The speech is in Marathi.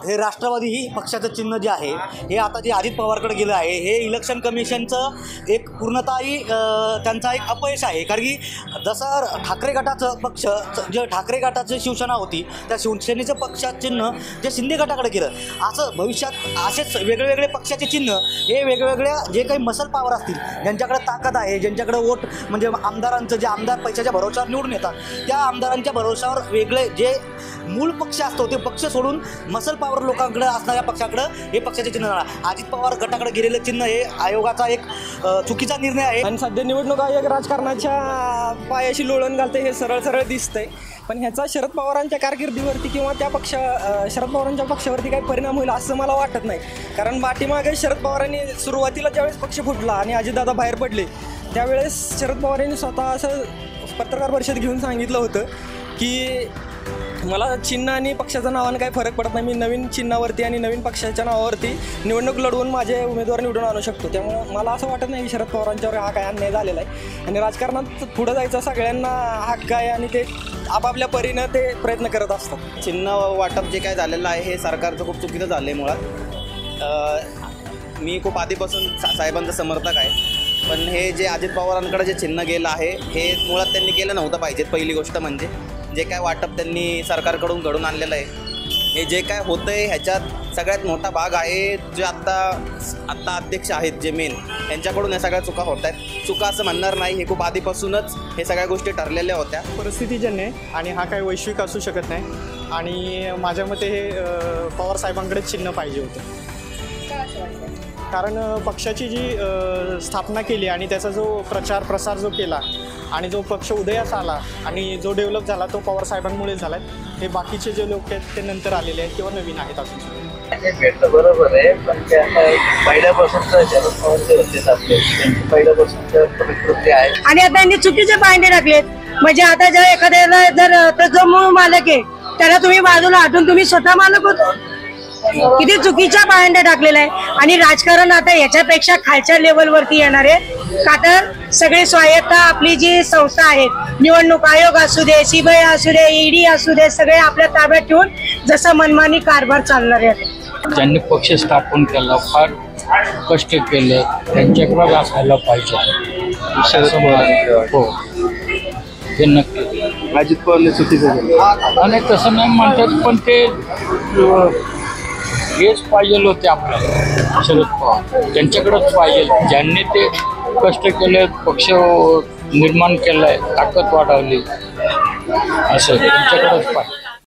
हे राष्ट्रवादी ही पक्षाचं चिन्ह जे आहे हे आता जे अजित पवारकडे गेलं आहे हे इलेक्शन कमिशनचं एक पूर्णतःही त्यांचा एक अपयश आहे. कारण की जसं ठाकरे गटाचं पक्ष जे ठाकरे गटाची शिवसेना होती त्या शिवसेनेचं पक्षाचं चिन्ह जे शिंदे गटाकडे गेलं, असं भविष्यात असेच वेगवेगळे पक्षाचे चिन्ह हे वेगवेगळ्या जे काही मसल पावर असतील, ज्यांच्याकडे ताकद आहे, ज्यांच्याकडे वोट म्हणजे आमदारांचं जे आमदार पैशाच्या भरोशावर निवडून येतात त्या आमदारांच्या भरोशावर वेगळे जे मूळ पक्ष असतो ते पक्ष सोडून मसल पावर लोकांकडे असणाऱ्या पक्षाकडं हे पक्षाचे चिन्ह जाणार. अजित पवार गटाकडे गेलेलं चिन्ह हे आयोगाचा एक चुकीचा निर्णय आहे. आणि सध्या निवडणूक आयोग राजकारणाच्या पायाशी लोळण घालते हे सरळ सरळ दिसतंय. पण ह्याचा शरद पवारांच्या कारकिर्दीवरती किंवा त्या शरद पवारांच्या पक्षावरती काही परिणाम होईल असं मला वाटत नाही. कारण पाठीमागे शरद पवारांनी सुरुवातीला ज्यावेळेस पक्ष फुटला आणि अजितदादा बाहेर पडले त्यावेळेस शरद पवारांनी स्वतः असं पत्रकार परिषद घेऊन सांगितलं होतं की मला चिन्ह आणि पक्षाच्या नावानं काही फरक पडत नाही, मी नवीन चिन्हावरती आणि नवीन पक्षाच्या नावावरती निवडणूक लढवून माझे उमेदवार निवडून आणू शकतो. त्यामुळं मला असं वाटत नाही की शरद पवारांच्यावर हा काय अन्याय झालेला आहे. आणि राजकारणात पुढं जायचं सगळ्यांना हक्क आहे आणि ते आपापल्या परीनं ते प्रयत्न करत असतात. चिन्ह वाटप जे काय झालेलं आहे हे सरकारचं खूप चुकीचं झालं आहे. मुळात मी खूप आधीपासून साहेबांचं समर्थक आहे, पण हे जे अजित पवारांकडे जे चिन्ह गेलं आहे हे मुळात त्यांनी केलं नव्हतं पाहिजे. पहिली गोष्ट म्हणजे जे काय वाटप त्यांनी सरकारकडून घडून आणलेलं आहे हे जे काय होतं आहे ह्याच्यात सगळ्यात मोठा भाग आहे जे आत्ता अध्यक्ष आहेत जे मेन यांच्याकडून ह्या सगळ्या चुका होत आहेत. चुका असं म्हणणार नाही, हे खूप आधीपासूनच हे सगळ्या गोष्टी ठरलेल्या होत्या. परिस्थितीजन्य आणि हा काही वैश्विक असू शकत नाही. आणि माझ्या मते हे पवार साहेबांकडेच चिन्ह पाहिजे होतं. कारण पक्षाची जी स्थापना केली आणि त्याचा जो प्रचार प्रसार जो केला आणि जो पक्ष उदयास आला आणि जो डेव्हलप झाला तो पवार साहेबांमुळे झाला आहे. हे बाकीचे जे लोक आहेत ते नंतर आलेले आहेत किंवा नवीन आहेत अजून. भेटलं बरोबर आहे, पण ते आता पहिल्यापासूनच शरद पवारचे होते आपले त्यांची पहिल्यापासूनच्या प्रकृती आहे. आणि आता त्यांनी चुकीचे पायंडे टाकलेत. म्हणजे आता जर एखाद्याला जर जो मूळ मालक आहे त्याला तुम्ही बाजूला हटून तुम्ही स्वतः मालक होतो, किती चुकीच्या पायंडा टाकलेला आहे. आणि राजकारण आता याच्यापेक्षा खालच्या लेवलवरती येणार आहे का तर सगळे स्वायत्त आपली जी संस्था आहेत, निवडणूक आयोग असू दे, सीबीआय असू दे, ईडी असू दे, सगळे आपल्या ताब्यात ठेवून जसं मनमानी कारभार चालणार आहे. ज्यांनी पक्ष स्थापन केला, फार कष्ट केले, त्यांच्याकडे असायला पाहिजे. हो, हे नक्की. अजित पवारने चुकीचं केलं आणि तसं नाही म्हणतात, पण ते हेच पाहिजे होते आपल्याला शरद पवार, त्यांच्याकडेच पाहिजे. ज्यांनी ते कष्ट केले, पक्ष निर्माण केलाय, ताकद वाढवली, असं त्यांच्याकडेच पाहिजे.